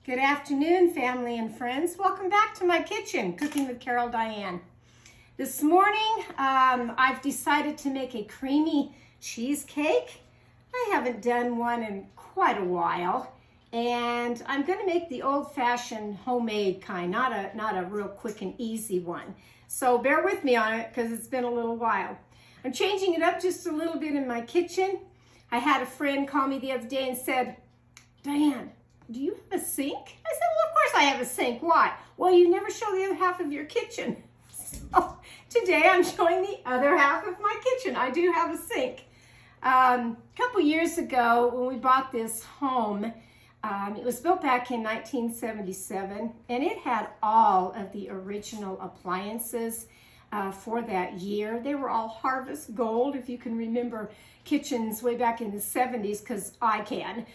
Good afternoon, family and friends. Welcome back to my kitchen, Cooking with Carol Diane. This morning, I've decided to make a creamy cheesecake. I haven't done one in quite a while, and I'm going to make the old-fashioned homemade kind, not a real quick and easy one. So bear with me on it because it's been a little while. I'm changing it up just a little bit in my kitchen. I had a friend call me the other day and said, "Diane, do you have a sink?" I said, "Well, of course I have a sink. Why?" "Well, you never show the other half of your kitchen." So today I'm showing the other half of my kitchen. I do have a sink. A couple years ago when we bought this home, it was built back in 1977, and it had all of the original appliances for that year. They were all Harvest Gold, if you can remember kitchens way back in the 70s, because I can.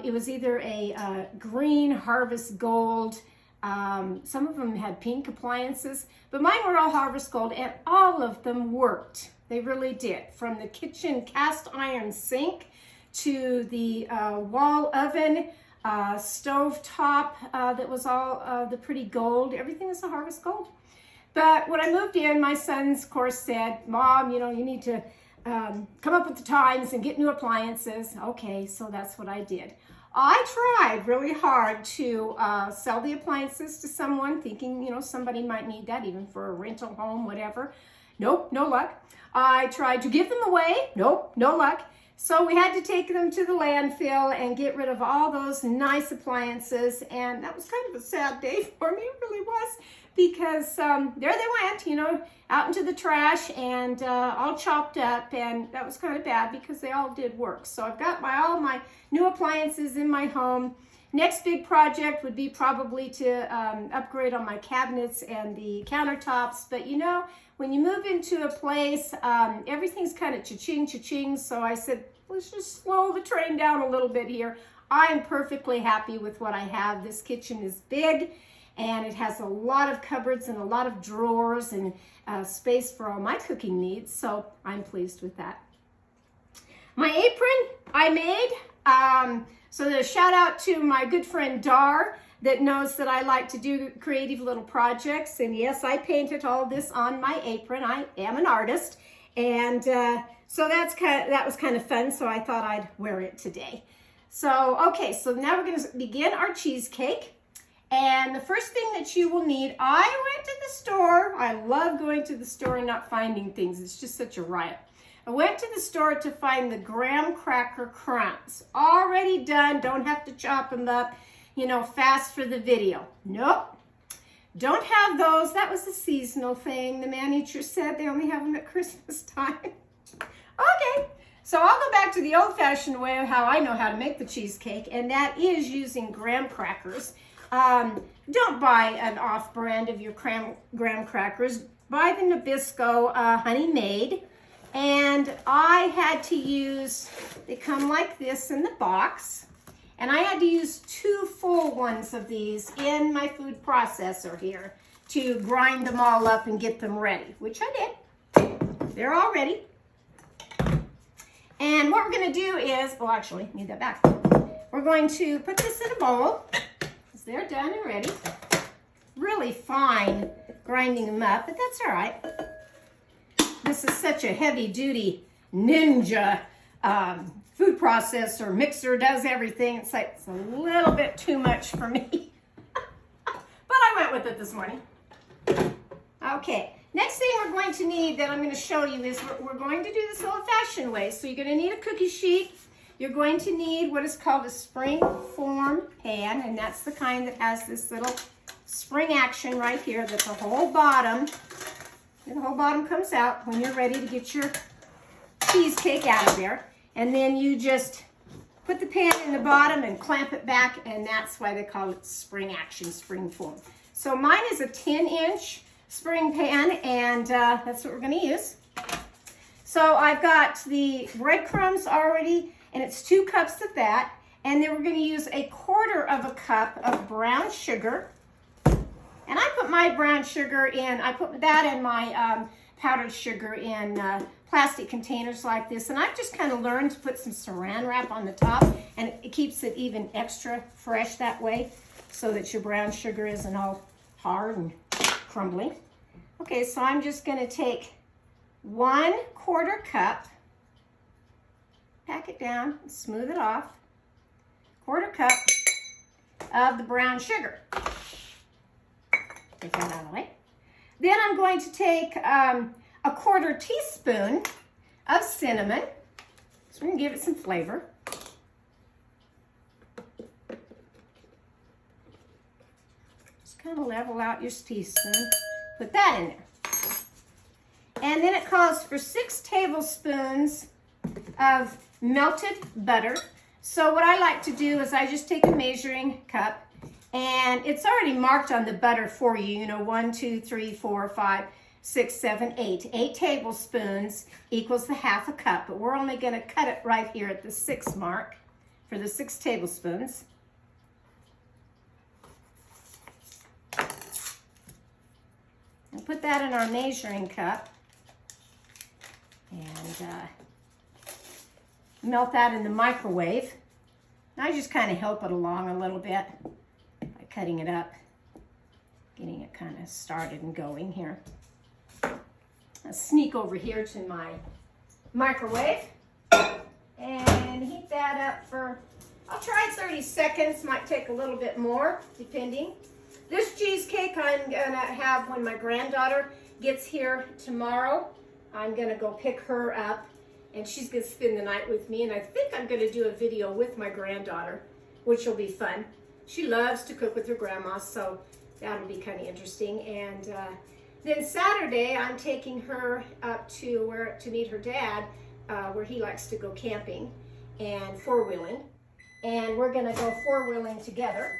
It was either a green Harvest Gold, some of them had pink appliances, but mine were all Harvest Gold, and all of them worked. They really did. From the kitchen cast iron sink to the wall oven, stove top that was all the pretty gold. Everything was a Harvest Gold. But when I moved in, my sons, of course, said, "Mom, you need to come up with the times and get new appliances." Okay, so that's what I did. I tried really hard to sell the appliances to someone, thinking, somebody might need that, even for a rental home, whatever. Nope, no luck. I tried to give them away. Nope, no luck. So we had to take them to the landfill and get rid of all those nice appliances, and that was kind of a sad day for me. It really was, because there they went, out into the trash and all chopped up, and that was kind of bad because they all did work. So I've got all my new appliances in my home. Next big project would be probably to upgrade on my cabinets and the countertops, but when you move into a place, everything's kind of cha-ching, cha-ching, so I said, let's just slow the train down a little bit here. I'm perfectly happy with what I have. This kitchen is big, and it has a lot of cupboards and a lot of drawers and space for all my cooking needs, so I'm pleased with that. My apron I made, so a shout out to my good friend Dar that knows that I like to do creative little projects, and yes, I painted all this on my apron. I am an artist, and so that was kind of fun, so I thought I'd wear it today. So, okay, so now we're going to begin our cheesecake. And the first thing that you will need, I went to the store. I love going to the store and not finding things. It's just such a riot. I went to the store to find the graham cracker crumbs. Already done, don't have to chop them up, fast for the video. Nope, don't have those. That was a seasonal thing. The manager said they only have them at Christmas time. Okay, so I'll go back to the old-fashioned way of how I know how to make the cheesecake, and that is using graham crackers. Don't buy an off-brand of your graham crackers. Buy the Nabisco Honey Made. And I had to use, they come like this in the box, and I had to use 2 full ones of these in my food processor here to grind them all up and get them ready, which I did. They're all ready. And what we're going to do is, oh, actually, need that back. We're going to put this in a bowl. They're done and ready. Really fine grinding them up, but that's all right. This is such a heavy-duty ninja food processor, mixer, does everything. It's a little bit too much for me. But I went with it this morning. Okay, next thing we're going to need that I'm going to show you is we're going to do this old-fashioned way. So you're going to need a cookie sheet. You're going to need what is called a spring form pan, and that's the kind that has this little spring action right here that the whole bottom comes out when you're ready to get your cheesecake out of there. And then you just put the pan in the bottom and clamp it back, and that's why they call it spring action, spring form. So mine is a 10-inch spring pan, and that's what we're going to use. So I've got the breadcrumbs already, and it's 2 cups of that. And then we're going to use 1/4 cup of brown sugar. And I put my brown sugar in, I put that and my powdered sugar in plastic containers like this. And I've just kind of learned to put some saran wrap on the top, and it keeps it even extra fresh that way. so that your brown sugar isn't all hard and crumbly. Okay, so I'm just going to take 1/4 cup, pack it down, smooth it off, 1/4 cup of the brown sugar. Take that out of the way. Then I'm going to take a 1/4 teaspoon of cinnamon. So we're going to give it some flavor. Just kind of level out your teaspoon. Put that in there. And then it calls for 6 tablespoons of melted butter. So what I like to do is I just take a measuring cup, and it's already marked on the butter for you, you know, 1, 2, 3, 4, 5, 6, 7, 8. 8 tablespoons equals the 1/2 cup, but we're only going to cut it right here at the 6 mark for the 6 tablespoons. And put that in our measuring cup and melt that in the microwave. And I just kind of help it along a little bit by cutting it up, getting it kind of started and going here. I'll sneak over here to my microwave and heat that up for, I'll try 30 seconds, might take a little bit more, depending. This cheesecake I'm gonna have when my granddaughter gets here tomorrow. I'm gonna go pick her up and she's gonna spend the night with me, and I think I'm gonna do a video with my granddaughter, which will be fun. She loves to cook with her grandma, so that'll be kind of interesting. And then Saturday, I'm taking her up to meet her dad, where he likes to go camping and four-wheeling. And we're gonna go four-wheeling together.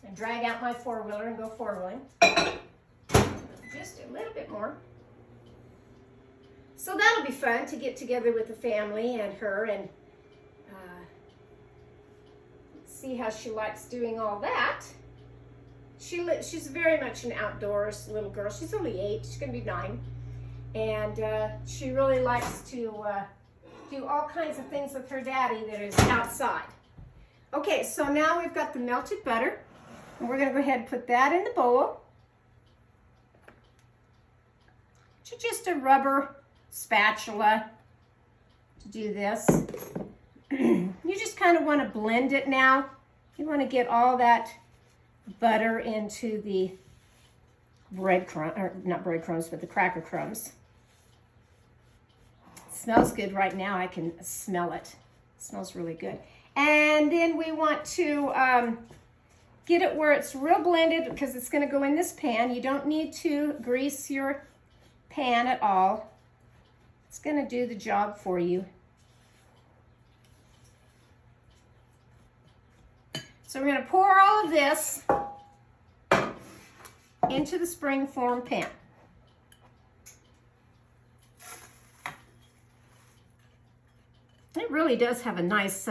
And drag out my four-wheeler and go four-wheeling. Just a little bit more. So that'll be fun to get together with the family and her and see how she likes doing all that. She's very much an outdoors little girl. She's only 8, she's gonna be 9. And she really likes to do all kinds of things with her daddy that is outside. Okay, so now we've got the melted butter. And we're going to go ahead and put that in the bowl. Just a rubber spatula to do this. You just kind of want to blend it now. You want to get all that butter into the breadcrumbs, or not breadcrumbs, but the cracker crumbs. It smells good right now. I can smell it. It smells really good. And then we want to get it where it's real blended, because it's going to go in this pan. You don't need to grease your pan at all. It's going to do the job for you. So we're going to pour all of this into the springform pan. It really does have a nice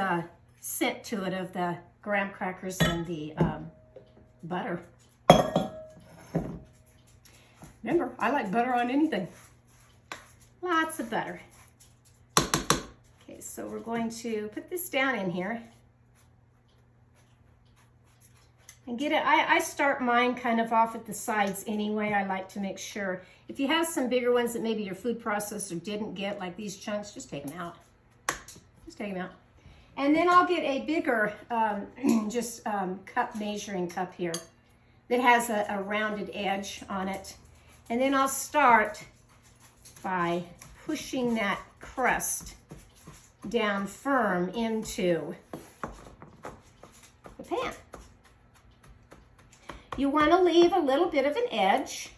scent to it of the graham crackers and the butter. Remember, I like butter on anything. Lots of butter. Okay, so we're going to put this down in here and get it. I start mine kind of off at the sides anyway. I like to make sure. If you have some bigger ones that maybe your food processor didn't get, like these chunks, just take them out. Just take them out. And then I'll get a bigger, measuring cup here that has a rounded edge on it. And then I'll start by pushing that crust down firm into the pan. You want to leave a little bit of an edge,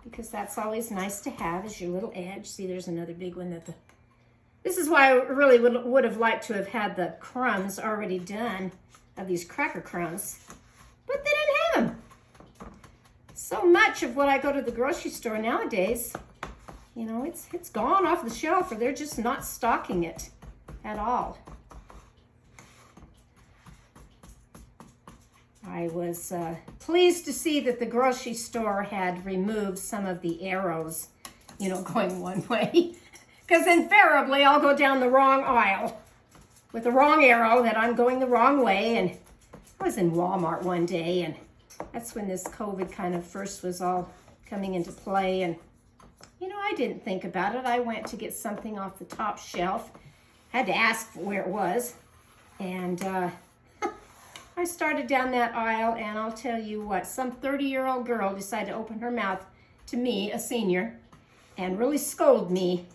because that's always nice to have, is your little edge. See, there's another big one that this is why I really would have liked to have had the crumbs already done, of these cracker crumbs, but they didn't have them. So much of what I go to the grocery store nowadays, you know, it's gone off the shelf, or they're just not stocking it at all. I was pleased to see that the grocery store had removed some of the arrows, you know, going one way. Because invariably I'll go down the wrong aisle with the wrong arrow, that I'm going the wrong way, and I was in Walmart one day, and that's when this COVID kind of first was all coming into play. And, you know, I didn't think about it. I went to get something off the top shelf. Had to ask where it was. And I started down that aisle, and I'll tell you what, some 30-year-old girl decided to open her mouth to me, a senior, and really scold me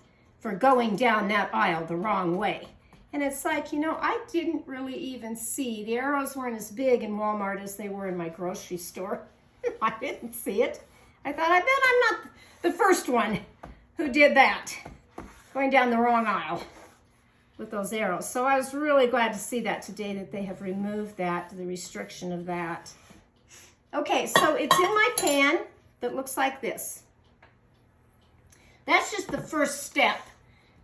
for going down that aisle the wrong way. And it's like, you know, I didn't really even see. The arrows weren't as big in Walmart as they were in my grocery store. I didn't see it. I thought, I bet I'm not the first one who did that, going down the wrong aisle with those arrows. So I was really glad to see that today, that they have removed that, the restriction of that. Okay, so it's in my pan that looks like this. That's just the first step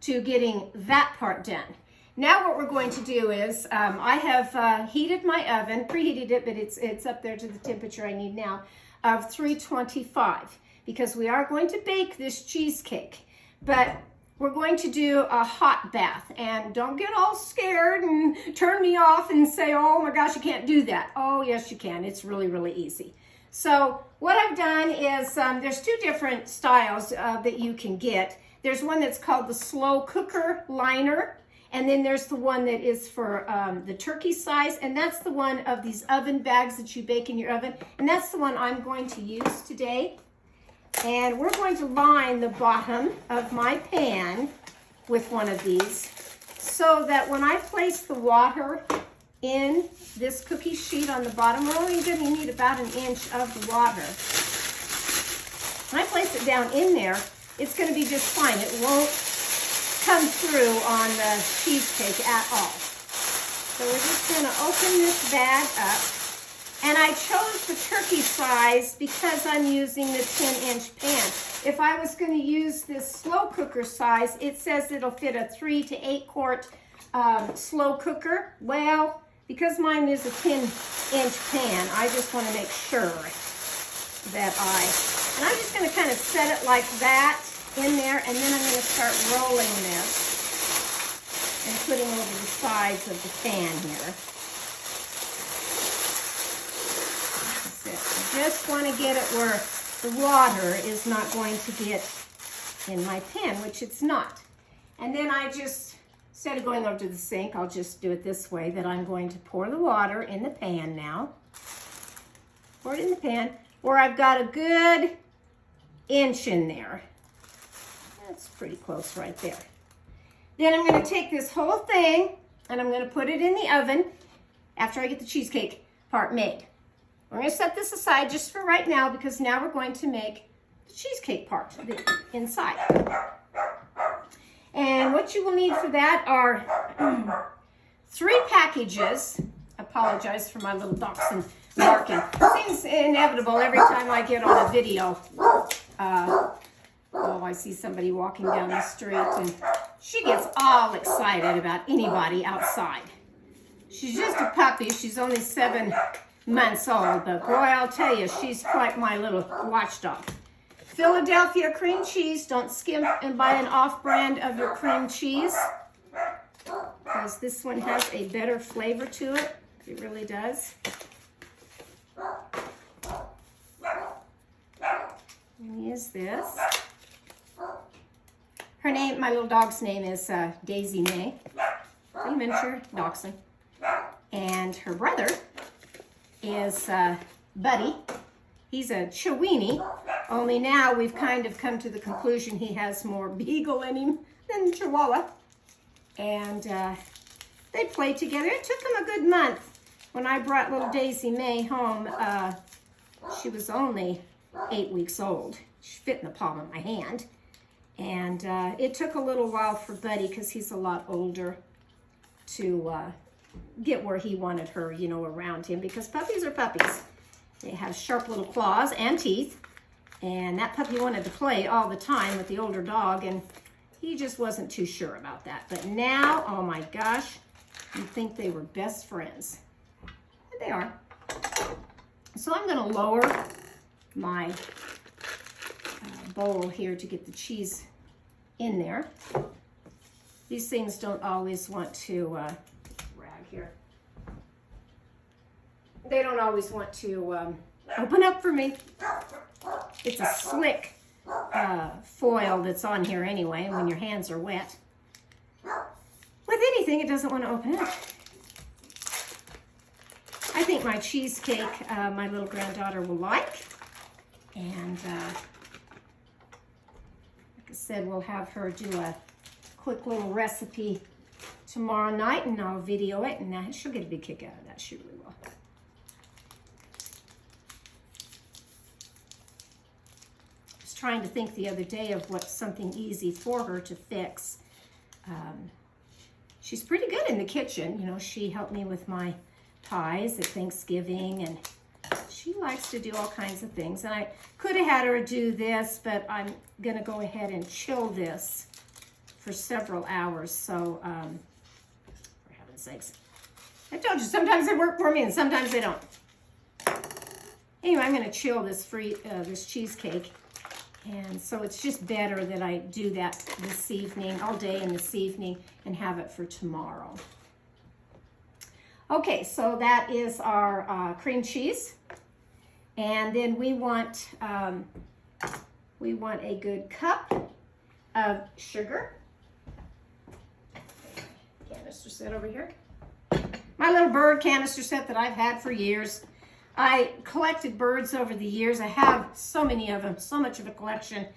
to getting that part done. Now what we're going to do is, I have heated my oven, preheated it, but it's up there to the temperature I need now, of 325, because we are going to bake this cheesecake. But we're going to do a hot bath, and don't get all scared and turn me off and say, oh my gosh, you can't do that. Oh yes, you can. It's really, really easy. So what I've done is, there's two different styles that you can get. There's one that's called the slow cooker liner, and then there's the one that is for the turkey size, and that's the one of these oven bags that you bake in your oven, and that's the one I'm going to use today. And we're going to line the bottom of my pan with one of these, so that when I place the water in this cookie sheet on the bottom, we're only going to need about 1 inch of the water. When I place it down in there, it's going to be just fine. It won't come through on the cheesecake at all. So we're just going to open this bag up. And I chose the turkey size because I'm using the 10-inch pan. If I was going to use this slow cooker size, it says it'll fit a 3 to 8 quart slow cooker. Well, because mine is a 10-inch pan, I just want to make sure that and I'm just going to kind of set it like that in there, and then I'm going to start rolling this and putting over the sides of the pan here. I just want to get it where the water is not going to get in my pan, which it's not. And then I just, instead of going over to the sink, I'll just do it this way, that I'm going to pour the water in the pan now. Pour it in the pan where I've got a good inch in there. That's pretty close right there. Then I'm going to take this whole thing and I'm going to put it in the oven after I get the cheesecake part made. We're going to set this aside just for right now, because now we're going to make the cheesecake part, the inside. And what you will need for that are 3 packages. I apologize for my little dachshund barking. It seems inevitable every time I get on a video. I see somebody walking down the street, and she gets all excited about anybody outside. She's just a puppy. She's only 7 months old, but boy, I'll tell you, she's quite my little watchdog. Philadelphia cream cheese. Don't skimp and buy an off-brand of your cream cheese, because this one has a better flavor to it. It really does. And use this. Her name, my little dog's name is Daisy May, a miniature dachshund. And her brother is Buddy. He's a Chiweenie, only now we've kind of come to the conclusion he has more Beagle in him than Chihuahua. And they played together. It took them a good month. When I brought little Daisy May home, she was only 8 weeks old. She fit in the palm of my hand. And it took a little while for Buddy, because he's a lot older, to get where he wanted her, you know, around him, because puppies are puppies. They have sharp little claws and teeth, and that puppy wanted to play all the time with the older dog, and he just wasn't too sure about that. But now, oh my gosh, you'd think they were best friends. And they are. So I'm going to lower my bowl here to get the cheese in there. These things don't always want to rag here. they don't always want to open up for me. It's a slick foil that's on here anyway when your hands are wet. With anything, it doesn't want to open up. I think my cheesecake, my little granddaughter will like. And like I said, we'll have her do a quick little recipe tomorrow night, and I'll video it, and she'll get a big kick out of that. She really will. I was trying to think the other day of what's something easy for her to fix. She's pretty good in the kitchen. You know, she helped me with my pies at Thanksgiving, and she likes to do all kinds of things. And I could have had her do this, but I'm gonna go ahead and chill this for several hours. So, for heaven's sakes. I told you, sometimes they work for me and sometimes they don't. Anyway, I'm gonna chill this this cheesecake. And so it's just better that I do that this evening, all day and this evening, and have it for tomorrow. Okay, so that is our cream cheese. And then we want a good cup of sugar. Canister set over here. My little bird canister set that I've had for years. I collected birds over the years. I have so many of them, so much of a collection,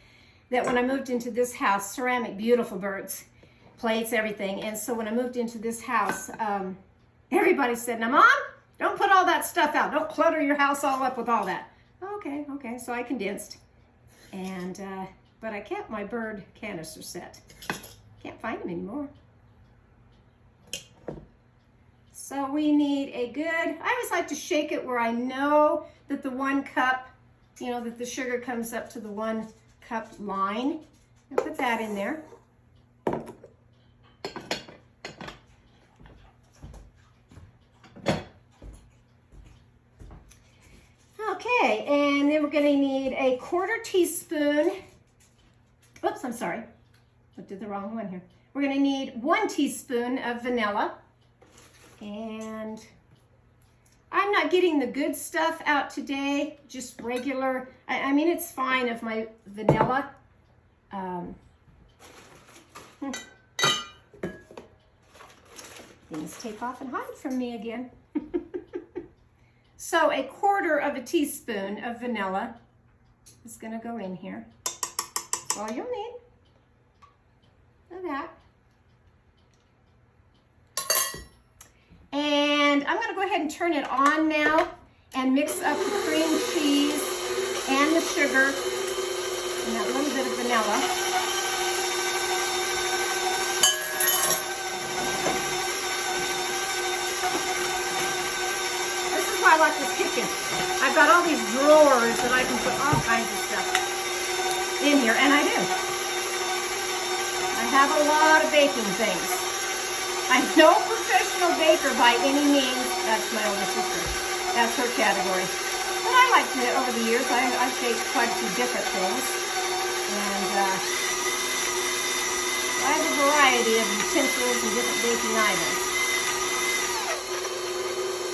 that when I moved into this house, ceramic, beautiful birds, plates, everything. And so when I moved into this house, everybody said, "Now, Mom, don't put all that stuff out. Don't clutter your house all up with all that." Okay. So I condensed. And, but I kept my bird canister set. Can't find them anymore. So we need a good, I always like to shake it where I know that the 1 cup, you know, that the sugar comes up to the 1 cup line. And put that in there. Okay, and then we're going to need a 1/4 teaspoon. Oops, I'm sorry. I did the wrong one here. We're going to need 1 teaspoon of vanilla. And I'm not getting the good stuff out today, just regular. I mean, it's fine of my vanilla. Things take off and hide from me again. So a 1/4 teaspoon of vanilla is going to go in here. That's all you'll need. Look at that. And I'm going to go ahead and turn it on now and mix up the cream cheese and the sugar and that little bit of vanilla. This is why I like this kitchen. I've got all these drawers that I can put all kinds of stuff in here, and I do. I have a lot of baking things. I'm no professional baker by any means. That's my older sister. That's her category. But I like to, over the years, I've baked quite a few different things. And I have a variety of utensils and different baking items.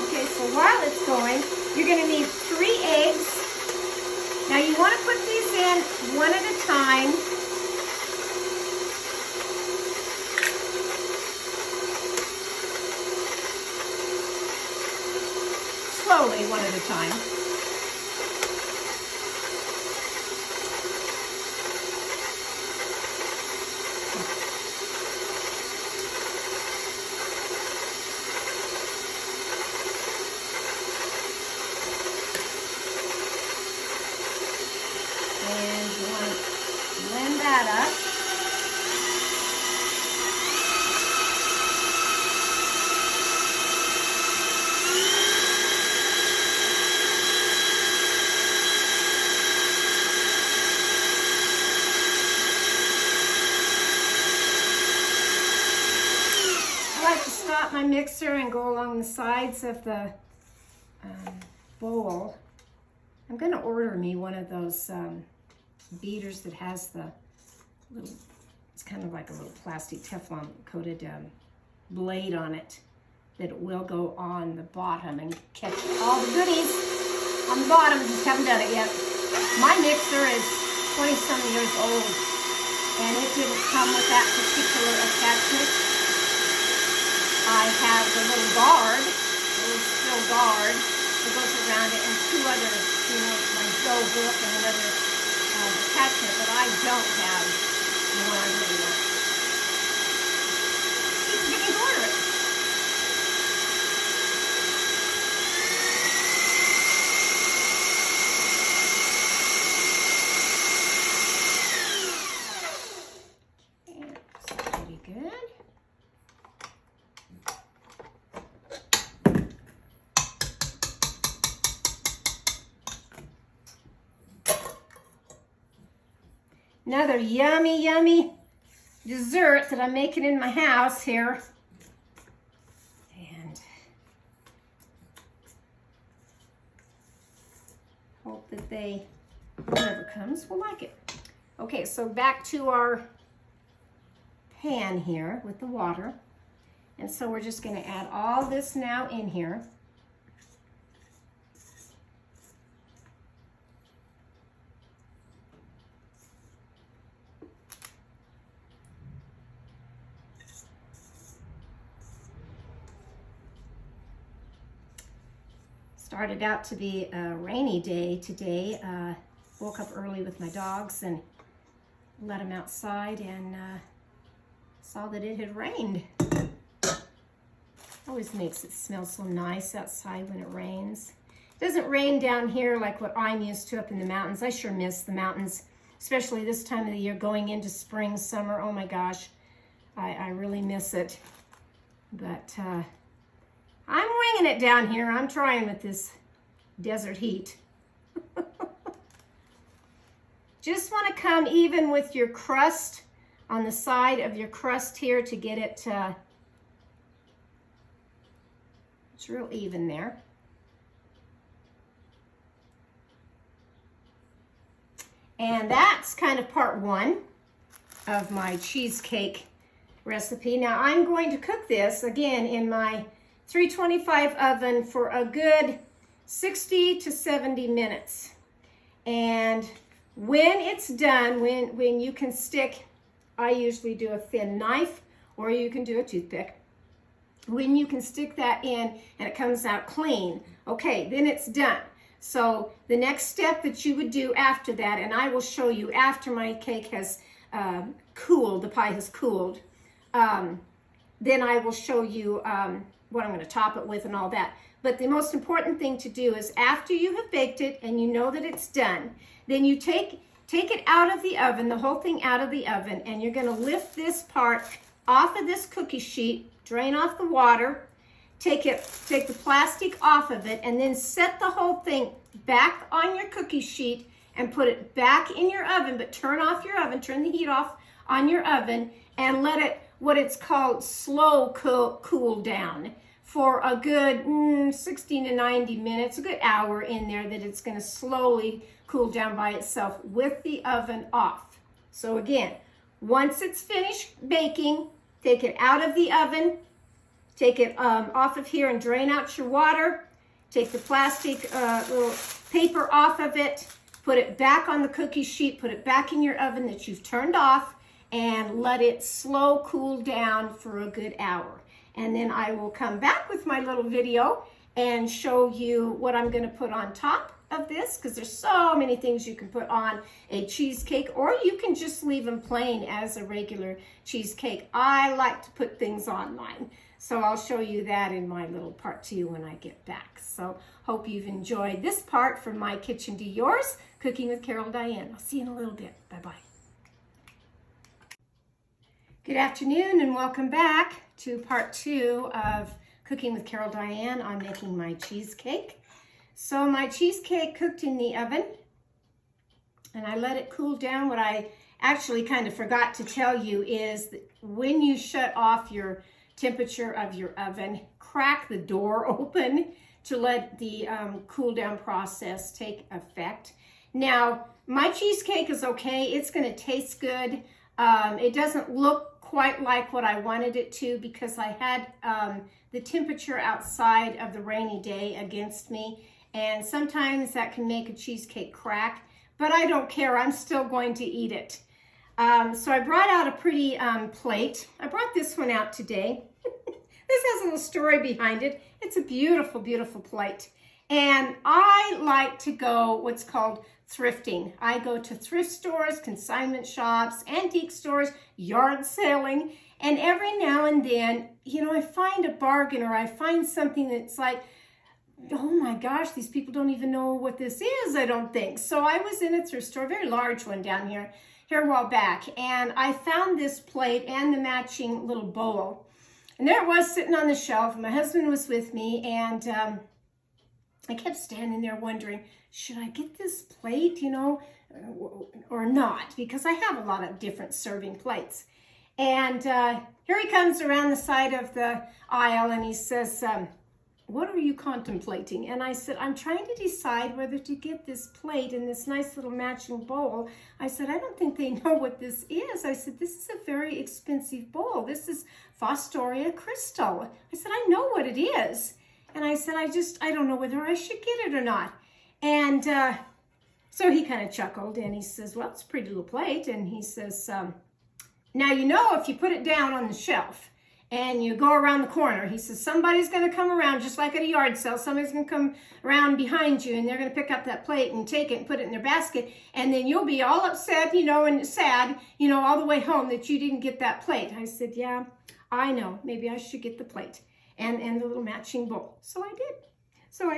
Okay, so while it's going, you're going to need 3 eggs. Now you want to put these in 1 at a time. Slowly, 1 at a time. And you want to blend that up. My mixer and go along the sides of the bowl. I'm going to order me one of those beaters that has the little, it's kind of like a little plastic Teflon coated blade on it. that it will go on the bottom and catch all the goodies on the bottom. Just haven't done it yet. My mixer is 20-some years old, and it didn't come with that particular attachment. I have the little guard, the little steel guard that goes around it, and two other, my dough book and another attachment, but I don't have the one I really want. You can order it. Another yummy, yummy dessert that I'm making in my house here. And hope that whoever comes will like it. Okay, so back to our pan here with the water. And so we're just gonna add all this now in here. Started out to be a rainy day today. Woke up early with my dogs and let them outside and saw that it had rained. Always makes it smell so nice outside when it rains. It doesn't rain down here like what I'm used to up in the mountains. I sure miss the mountains, especially this time of the year going into spring, summer. Oh my gosh, I really miss it. But I'm winging it down here. I'm trying with this desert heat. Just want to come even with your crust on the side of your crust here to get it, it's real even there. And that's kind of part one of my cheesecake recipe. Now I'm going to cook this again in my 325 oven for a good 60 to 70 minutes. And when it's done, when you can stick, I usually do a thin knife or you can do a toothpick. When you can stick that in and it comes out clean, okay, then it's done. So the next step that you would do after that, and I will show you after my cake has cooled, the pie has cooled, then I will show you what I'm going to top it with and all that. But the most important thing to do is after you have baked it and you know that it's done, then you take it out of the oven, the whole thing out of the oven, and you're going to lift this part off of this cookie sheet, drain off the water, take the plastic off of it, and then set the whole thing back on your cookie sheet and put it back in your oven, but turn off your oven, turn the heat off on your oven, and let it, what it's called, slow cool down for a good 60 to 90 minutes, a good hour in there, that it's going to slowly cool down by itself with the oven off. So again, once it's finished baking, take it out of the oven, take it off of here and drain out your water, take the plastic little paper off of it, put it back on the cookie sheet, put it back in your oven that you've turned off, and let it slow cool down for a good hour. And then I will come back with my little video and show you what I'm going to put on top of this, because there's so many things you can put on a cheesecake, or you can just leave them plain as a regular cheesecake. I like to put things on mine, so I'll show you that in my little part 2 when I get back. So hope you've enjoyed this part from my kitchen to yours, Cooking with Carol Diane. I'll see you in a little bit. Bye-bye. Good afternoon and welcome back to part 2 of Cooking with Carol Diane on making my cheesecake. So my cheesecake cooked in the oven and I let it cool down. What I actually kind of forgot to tell you is that when you shut off your temperature of your oven, crack the door open to let the cool down process take effect. Now, my cheesecake is okay. It's going to taste good. It doesn't look quite like what I wanted it to because I had the temperature outside of the rainy day against me, and sometimes that can make a cheesecake crack, but I don't care. I'm still going to eat it. So I brought out a pretty plate. I brought this one out today. This has a little story behind it. It's a beautiful, beautiful plate. And I like to go what's called thrifting. I go to thrift stores, consignment shops, antique stores, yard selling, and every now and then, you know, I find a bargain or I find something that's like, oh my gosh, these people don't even know what this is, I don't think. So I was in a thrift store, a very large one down here a while back, and I found this plate and the matching little bowl. And there it was sitting on the shelf. My husband was with me, and I kept standing there wondering, should I get this plate, you know, or not? Because I have a lot of different serving plates. And here he comes around the side of the aisle, and he says, what are you contemplating? And I said, I'm trying to decide whether to get this plate and this nice little matching bowl. I said, I don't think they know what this is. I said, this is a very expensive bowl. This is Fostoria Crystal. I said, I know what it is. And I said, I don't know whether I should get it or not. And so he kind of chuckled and he says, well, it's a pretty little plate. And he says, now, you know, if you put it down on the shelf and you go around the corner, he says, somebody's going to come around just like at a yard sale. Somebody's going to come around behind you and they're going to pick up that plate and take it and put it in their basket. And then you'll be all upset, you know, and sad, you know, all the way home that you didn't get that plate. I said, yeah, I know. Maybe I should get the plate and the little matching bowl. So I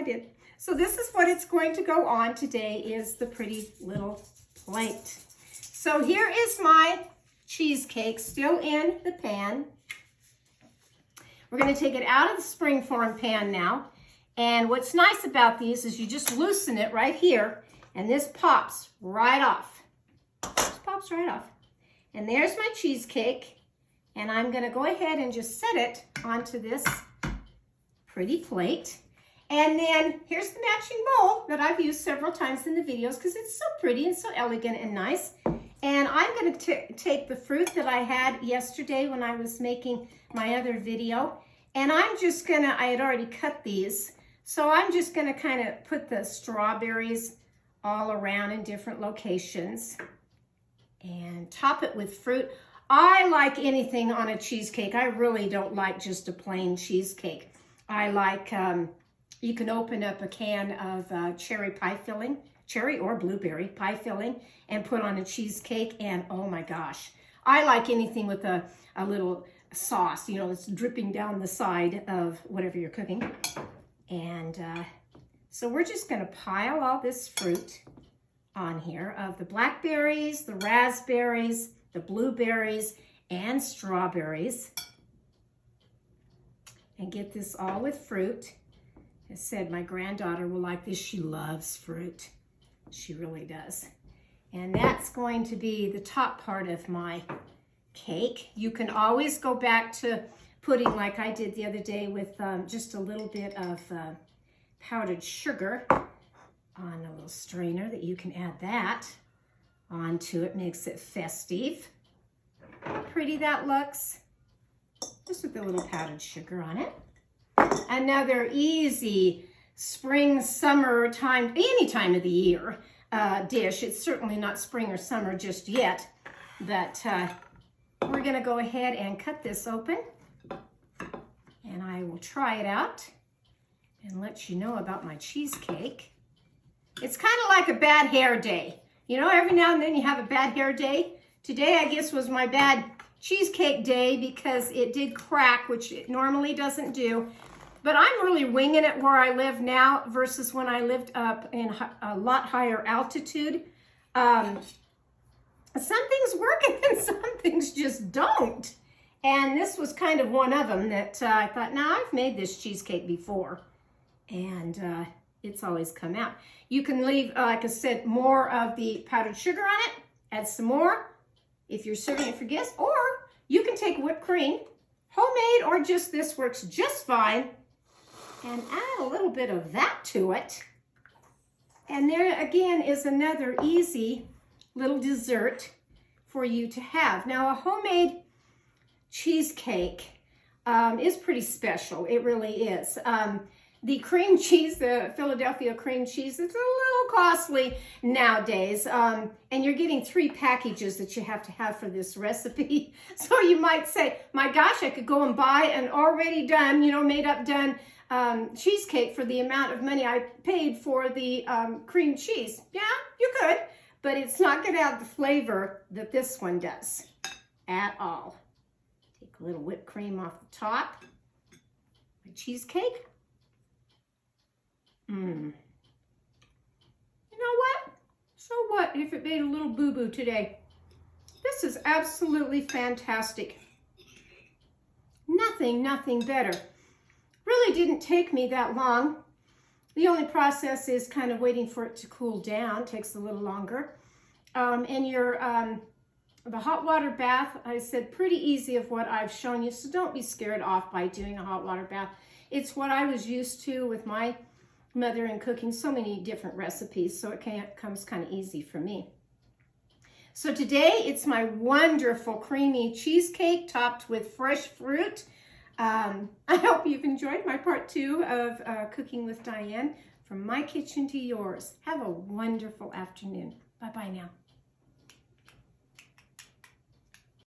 did. So this is what it's going to go on today, is the pretty little plate. So here is my cheesecake still in the pan. We're going to take it out of the springform pan now. And what's nice about these is you just loosen it right here, and this pops right off. Just pops right off. And there's my cheesecake. And I'm going to go ahead and just set it onto this pretty plate. And then here's the matching bowl that I've used several times in the videos because it's so pretty and so elegant and nice. And I'm going to take the fruit that I had yesterday when I was making my other video, and I'm just going to, I had already cut these, so I'm just going to kind of put the strawberries all around in different locations and top it with fruit. I like anything on a cheesecake. I really don't like just a plain cheesecake. I like, you can open up a can of cherry pie filling, cherry or blueberry pie filling, and put on a cheesecake, and oh my gosh. I like anything with a little sauce, you know, it's dripping down the side of whatever you're cooking. And so we're just gonna pile all this fruit on here of the blackberries, the raspberries, the blueberries, and strawberries. And get this all with fruit. I said my granddaughter will like this. She loves fruit. She really does. And that's going to be the top part of my cake. You can always go back to pudding like I did the other day with just a little bit of powdered sugar on a little strainer that you can add that onto it. Makes it festive. How pretty that looks. Just with a little powdered sugar on it. Another easy spring, summer time, any time of the year dish. It's certainly not spring or summer just yet, but we're going to go ahead and cut this open, and I will try it out and let you know about my cheesecake. It's kind of like a bad hair day. You know, every now and then you have a bad hair day. Today, I guess, was my bad cheesecake day because it did crack, which it normally doesn't do. But I'm really winging it where I live now versus when I lived up in a lot higher altitude. Some things work and some things just don't. And this was kind of one of them that I thought, now I've made this cheesecake before. And it's always come out. You can leave, like I said, more of the powdered sugar on it. Add some more if you're serving it for guests. Or you can take whipped cream, homemade or just this works just fine. And add a little bit of that to it. And there again is another easy little dessert for you to have. Now a homemade cheesecake is pretty special. It really is. The cream cheese, the Philadelphia cream cheese, it's a little costly nowadays. And you're getting 3 packages that you have to have for this recipe. So you might say, my gosh, I could go and buy an already done, made up done cheesecake for the amount of money I paid for the cream cheese. Yeah, you could, but it's not going to have the flavor that this one does at all. Take a little whipped cream off the top. My cheesecake. You know what? So what if it made a little boo-boo today? This is absolutely fantastic. Nothing better. Really didn't take me that long. The only process is kind of waiting for it to cool down. It takes a little longer. And the hot water bath, I said pretty easy of what I've shown you, so don't be scared off by doing a hot water bath. It's what I was used to with my mother and cooking so many different recipes, so it comes kind of easy for me. So today it's my wonderful creamy cheesecake topped with fresh fruit. I hope you've enjoyed my part 2 of Cooking with Diane. From my kitchen to yours. Have a wonderful afternoon. Bye-bye now.